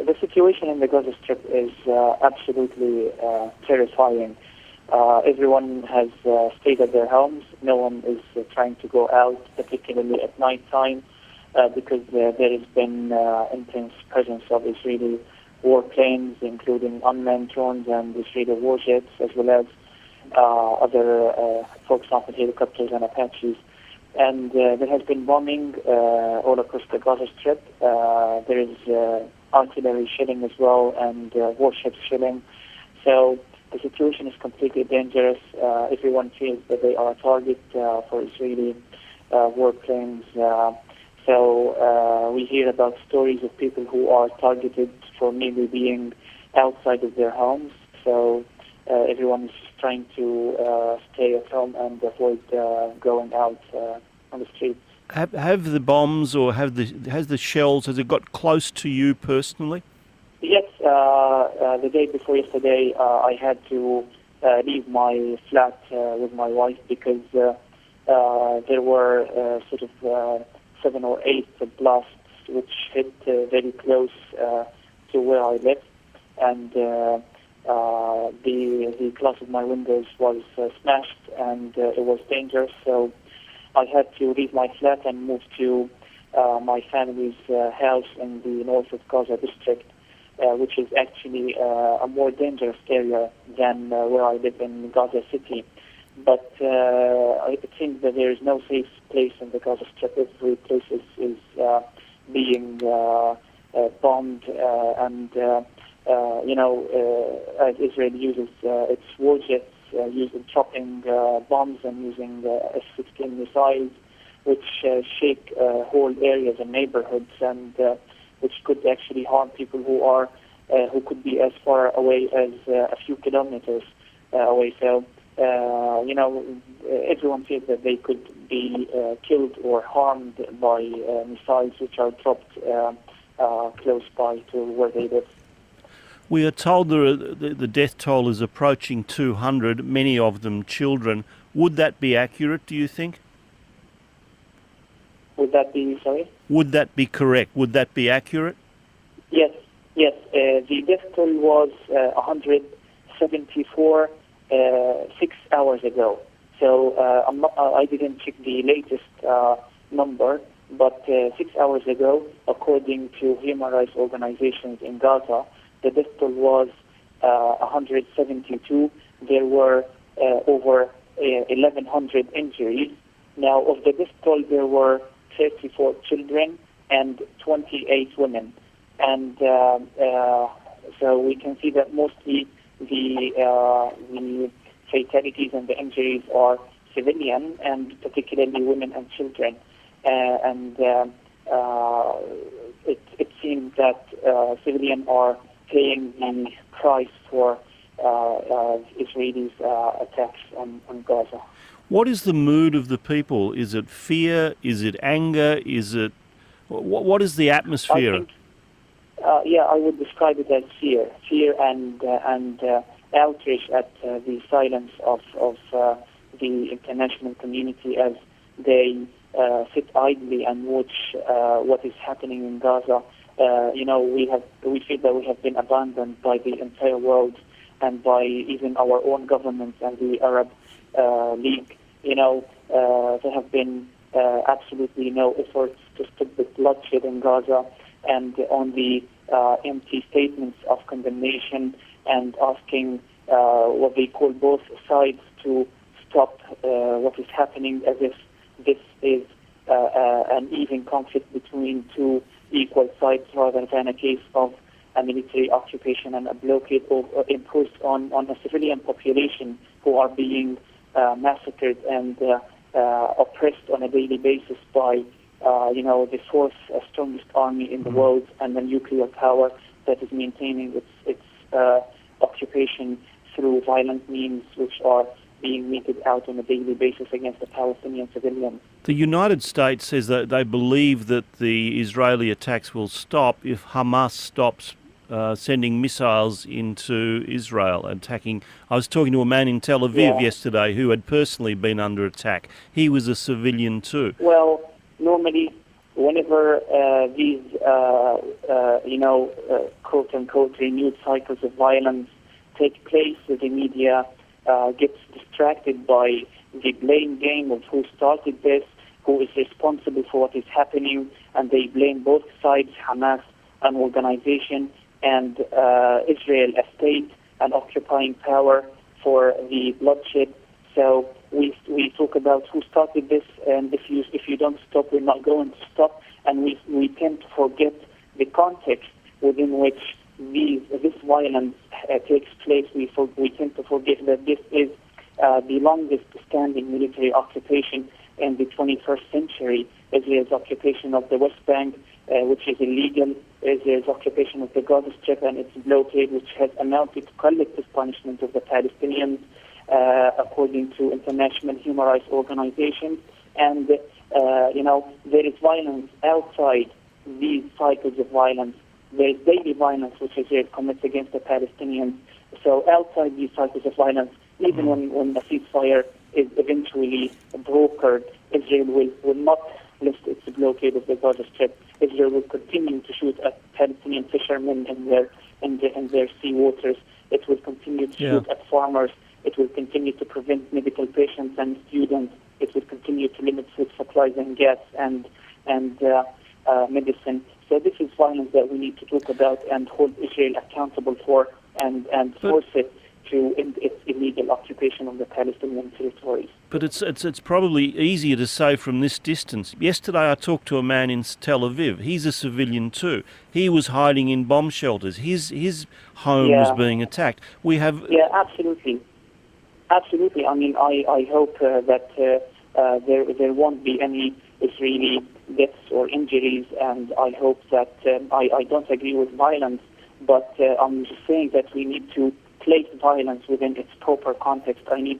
the situation in the Gaza Strip is absolutely terrifying. Everyone has stayed at their homes. No one is trying to go out, particularly at night time, because there has been intense presence of Israeli warplanes, including unmanned drones and Israeli warships, as well as other, for example, helicopters and Apaches. And there has been bombing all across the Gaza Strip. There is artillery shelling as well, and warships shelling. So the situation is completely dangerous. Everyone feels that they are a target for Israeli warplanes. So we hear about stories of people who are targeted for maybe being outside of their homes. So everyone is trying to stay at home and avoid going out on the streets. Have the bombs or has the shells, has it got close to you personally? Yes, the day before yesterday, I had to leave my flat with my wife because there were sort of 7 or 8 blasts which hit very close to where I live, and the glass of my windows was smashed, and it was dangerous. So I had to leave my flat and move to my family's house in the north of Gaza district, which is actually a more dangerous area than where I live in Gaza City. But it seems that there is no safe place in the Gaza Strip. Every place is being bombed, and as Israel uses its warships, using dropping bombs and using F-16 missiles, which shake whole areas and neighborhoods, and which could actually harm people who could be as far away as a few kilometers away. So, everyone feels that they could be killed or harmed by missiles which are dropped close by to where they live. We are told the death toll is approaching 200, many of them children. Would that be accurate, do you think? Would that be, sorry? Would that be correct? Would that be accurate? Yes. The death toll was 174 6 hours ago. So I didn't check the latest number, but 6 hours ago, according to human rights organizations in Gaza, the death toll was 172. There were over 1,100 injuries. Now, of the death toll, there were 34 children and 28 women. And so we can see that mostly the fatalities and the injuries are civilian, and particularly women and children. It seems that civilians are paying the price for Israelis' attacks on Gaza. What is the mood of the people? Is it fear? Is it anger? What is the atmosphere? I think, I would describe it as fear and outrage at the silence of the international community as they sit idly and watch what is happening in Gaza. We feel that we have been abandoned by the entire world and by even our own governments and the Arab League. There have been absolutely no efforts to stop the bloodshed in Gaza, and only empty statements of condemnation and asking what they call both sides to stop what is happening, as if this is an even conflict between two equal sides rather than a case of a military occupation and a blockade imposed on a civilian population who are being massacred and oppressed on a daily basis by the fourth strongest army in the world and the nuclear power that is maintaining its occupation through violent means which are being meted out on a daily basis against the Palestinian civilians. The United States says that they believe that the Israeli attacks will stop if Hamas stops sending missiles into Israel, attacking. I was talking to a man in Tel Aviv yesterday who had personally been under attack. He was a civilian too. Well, normally whenever these, quote-unquote, renewed cycles of violence take place, the media gets distracted by the blame game of who started this, who is responsible for what is happening, and they blame both sides, Hamas, an organization, and Israel, a state, and occupying power for the bloodshed. So we talk about who started this, and if you don't stop, we're not going to stop. And we tend to forget the context within which this violence takes place. We tend to forget that this is the longest standing military occupation in the 21st century. Israel's occupation of the West Bank, which is illegal, Israel's occupation of the Gaza Strip and its blockade, which has amounted to collective punishment of the Palestinians, according to international human rights organizations. And, there is violence outside these cycles of violence. There is daily violence which Israel commits against the Palestinians. So outside these cycles of violence, even when a ceasefire is eventually brokered, Israel will not lift its blockade of the Gaza Strip. Israel will continue to shoot at Palestinian fishermen in their sea waters. It will continue to shoot at farmers. It will continue to prevent medical patients and students. It will continue to limit food supplies and gas and medicine. So this is violence that we need to talk about and hold Israel accountable for and force it to end its illegal occupation of the Palestinian territories. But it's probably easier to say from this distance. Yesterday I talked to a man in Tel Aviv. He's a civilian too. He was hiding in bomb shelters. His home was being attacked. We have... Yeah, absolutely. Absolutely. I mean, I hope that there won't be any Israeli deaths or injuries, and I hope that I don't agree with violence, but I'm just saying that we need to place violence within its proper context. We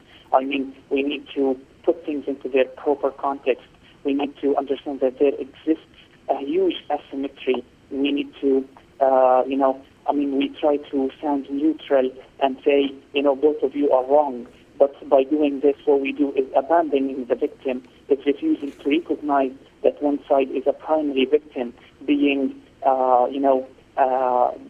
need to put things into their proper context. We need to understand that there exists a huge asymmetry. We need to, we try to sound neutral and say, both of you are wrong. But by doing this, what we do is abandoning the victim. It's refusing to recognize that one side is a primary victim being,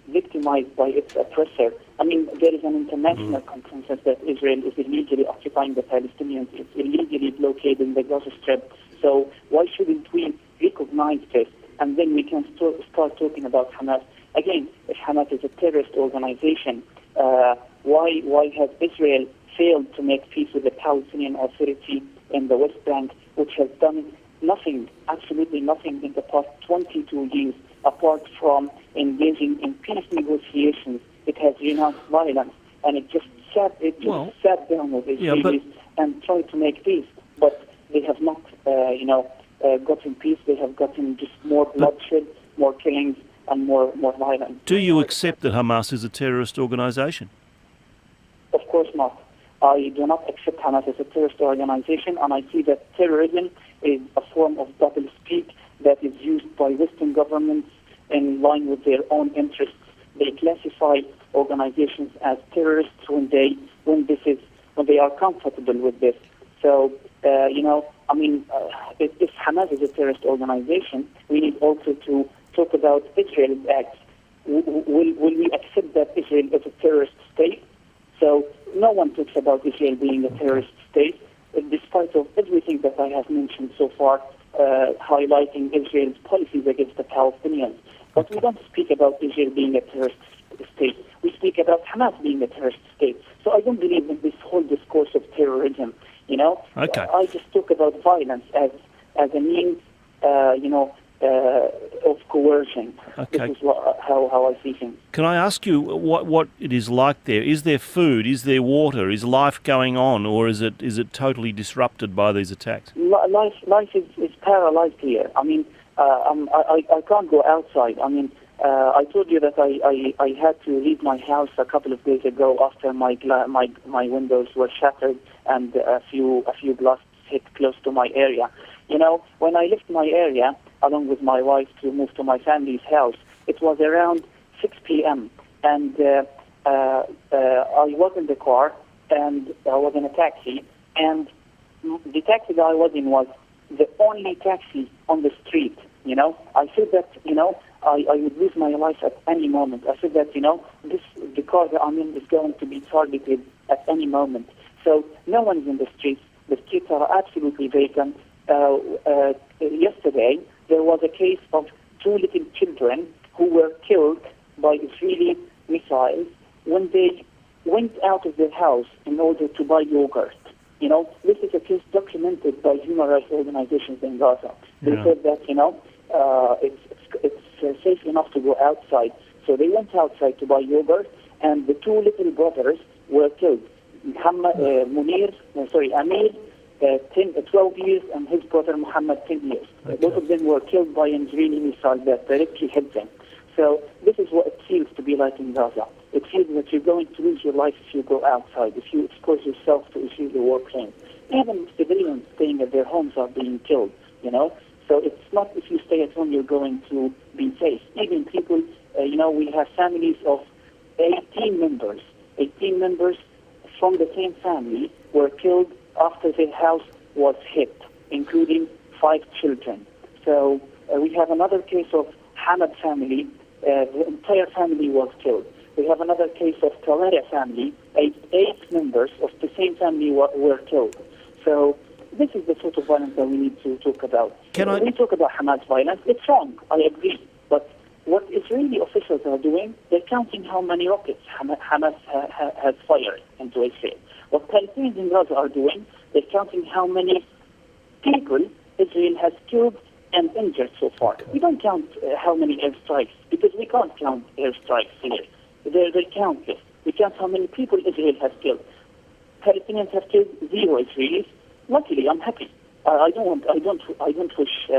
victimized by its oppressor. I mean, there is an international consensus that Israel is illegally occupying the Palestinians. It's illegally blockading the Gaza Strip. So why shouldn't we recognize this? And then we can start talking about Hamas. Again, if Hamas is a terrorist organization, why has Israel failed to make peace with the Palestinian Authority in the West Bank, which has done nothing, absolutely nothing in the past 22 years, apart from engaging in peace negotiations? It has renounced violence, and it just sat down with Israelis and tried to make peace. But they have not, gotten peace. They have gotten just more bloodshed, more killings, and more violence. Do you accept that Hamas is a terrorist organization? Of course not. I do not accept Hamas as a terrorist organization, and I see that terrorism is a form of double-speak that is used by Western governments in line with their own interests. They classify organizations as terrorists when they are comfortable with this. So, if Hamas is a terrorist organization, we need also to talk about Israel's acts. Will we accept that Israel is a terrorist state? So no one talks about Israel being a terrorist state, despite of everything that I have mentioned so far, highlighting Israel's policies against the Palestinians. But we don't speak about Israel being a terrorist state. We speak about Hamas being a terrorist state. So I don't believe in this whole discourse of terrorism. Okay. I just talk about violence as a means, of coercion. Okay. This is how I see things. Can I ask you what it is like there? Is there food? Is there water? Is life going on, or is it totally disrupted by these attacks? Life is paralyzed here. I mean, I can't go outside. I mean, I told you that I had to leave my house a couple of days ago after my windows were shattered and a few blasts hit close to my area. When I left my area along with my wife to move to my family's house, it was around 6 p.m. and I was in the car and I was in a taxi, and the taxi that I was in was the only taxi on the street. I said that, I would lose my life at any moment. I said that, the car that I'm in is going to be targeted at any moment. So no one is in the streets. The streets are absolutely vacant. Yesterday, there was a case of 2 little children who were killed by Israeli missiles when they went out of their house in order to buy yogurt. This is a case documented by human rights organizations in Gaza. They said that, it's safe enough to go outside. So they went outside to buy yogurt, and the 2 little brothers were killed. Amir, 12 years, and his brother Mohammed, 10 years. Okay. Both of them were killed by an Israeli missile that directly hit them. So this is what it feels to be like in Gaza. It feels that you're going to lose your life if you go outside, if you expose yourself to Israeli war planes. Even civilians staying at their homes are being killed, So it's not if you stay at home you're going to be safe. Even people, we have families of 18 members. 18 members from the same family were killed after their house was hit, including 5 children. So we have another case of Hamad family. The entire family was killed. We have another case of Talara family. 8 members of the same family were killed. So this is the sort of violence that we need to talk about. When we talk about Hamas violence, it's wrong. I agree. But what Israeli officials are doing, they're counting how many rockets Hamas has fired into Israel. What Palestinians in Gaza are doing, they're counting how many people Israel has killed and injured so far. We don't count how many airstrikes, because we can't count airstrikes here. They're countless. We count how many people Israel has killed. Palestinians have killed 0 Israelis. Luckily, I'm happy. I don't wish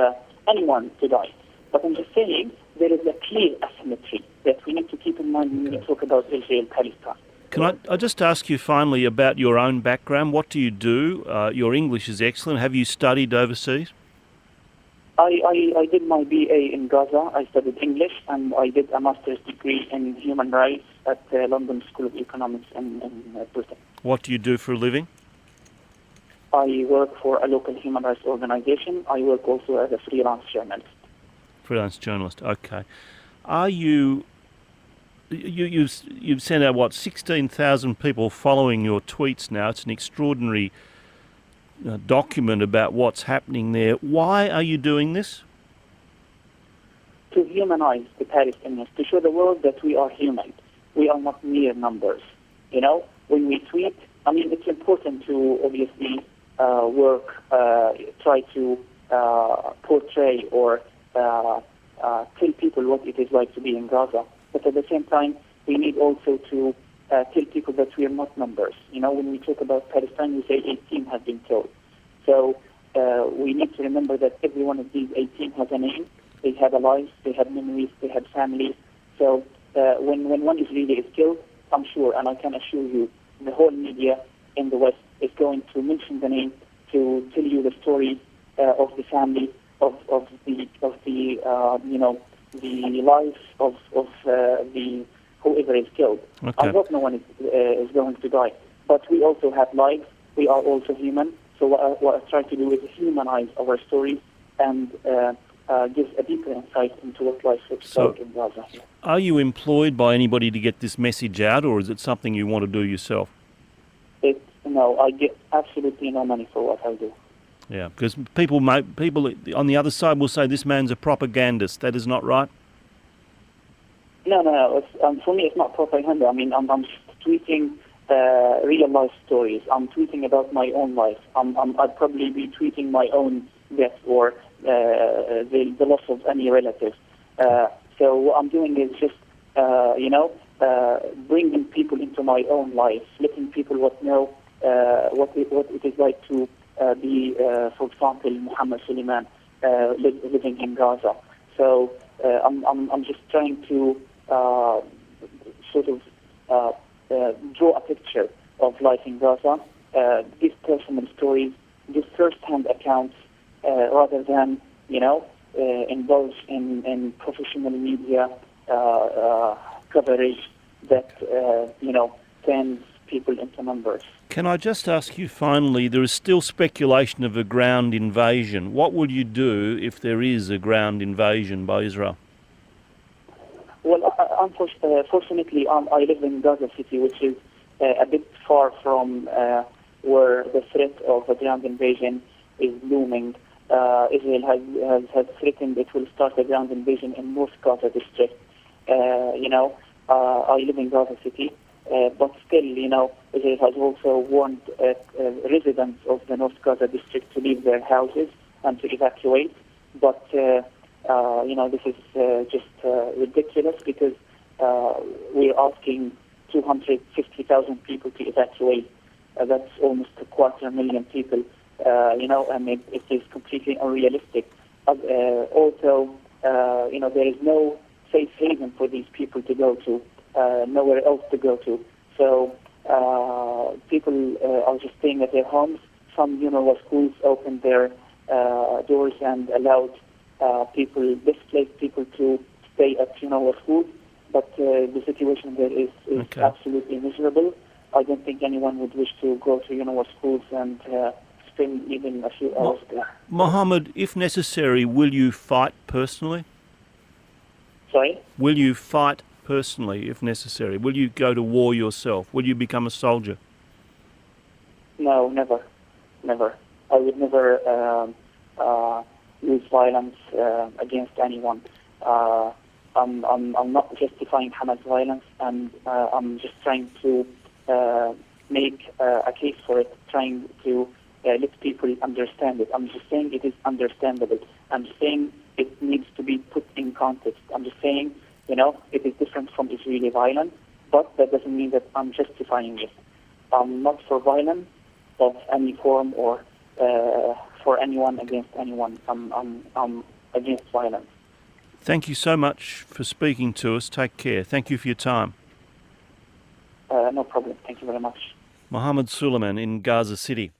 anyone to die. But I'm just saying there is a clear asymmetry that we need to keep in mind when we talk about Israel-Palestine. Can I just ask you finally about your own background? What do you do? Your English is excellent. Have you studied overseas? I did my BA in Gaza. I studied English, and I did a master's degree in human rights at the London School of Economics in Britain. What do you do for a living? I work for a local human rights organization. I work also as a freelance journalist. Freelance journalist, okay. Are you've sent out, 16,000 people following your tweets now. It's an extraordinary document about what's happening there. Why are you doing this? To humanize the Palestinians, to show the world that we are human. We are not mere numbers. When we tweet, it's important to obviously try to portray or tell people what it is like to be in Gaza. But at the same time, we need also to tell people that we are not numbers. When we talk about Palestine, we say 18 have been killed. So we need to remember that every one of these 18 has a name. They have a life, they have memories, they have families. So when one Israeli is killed, I'm sure, and I can assure you, the whole media in the West is going to mention the name, to tell you the story of the family, of the life of the whoever is killed. Okay. I hope no one is going to die, but we also have lives. We are also human. So what I try to do is humanize our stories and give a deeper insight into what life looks like in Gaza. Are you employed by anybody to get this message out, or is it something you want to do yourself? No, I get absolutely no money for what I do. Yeah, because people on the other side will say this man's a propagandist. That is not right. No. For me, it's not propaganda. I'm tweeting real life stories. I'm tweeting about my own life. I'd probably be tweeting my own death or the loss of any relative. So what I'm doing is just, bringing people into my own life, letting people know what it is like to be, for example, Mohammed Suliman living in Gaza. So I'm just trying to draw a picture of life in Gaza, give personal stories, give first-hand accounts, rather than indulge in professional media coverage that turns people into numbers. Can I just ask you finally, there is still speculation of a ground invasion. What will you do if there is a ground invasion by Israel? Well, fortunately, I live in Gaza City, which is a bit far from where the threat of a ground invasion is looming. Israel has threatened it will start a ground invasion in North Gaza district. I live in Gaza City, but still, Israel has also warned residents of the North Gaza district to leave their houses and to evacuate. But, this is just ridiculous because we're asking 250,000 people to evacuate. That's almost 250,000 people, and it is completely unrealistic. Also, there is no safe haven for these people to go to, nowhere else to go to. So people are just staying at their homes. Some schools opened their doors and allowed displaced people to stay at schools. But the situation there is Okay. absolutely miserable. I don't think anyone would wish to go to schools and spend even a few hours there. Mohammed, if necessary, will you fight personally? Sorry? Will you fight personally if necessary? Will you go to war yourself? Will you become a soldier? No, never. I would never use violence against anyone. I'm not justifying Hamas violence, and I'm just trying to make a case for it, trying to let people understand it. I'm just saying it is understandable. I'm saying it needs to be put in context. I'm just saying, it is different from Israeli violence, but that doesn't mean that I'm justifying it. I'm not for violence of any form or for anyone against anyone. I'm against violence. Thank you so much for speaking to us. Take care. Thank you for your time. No problem. Thank you very much. Mohammed Suliman in Gaza City.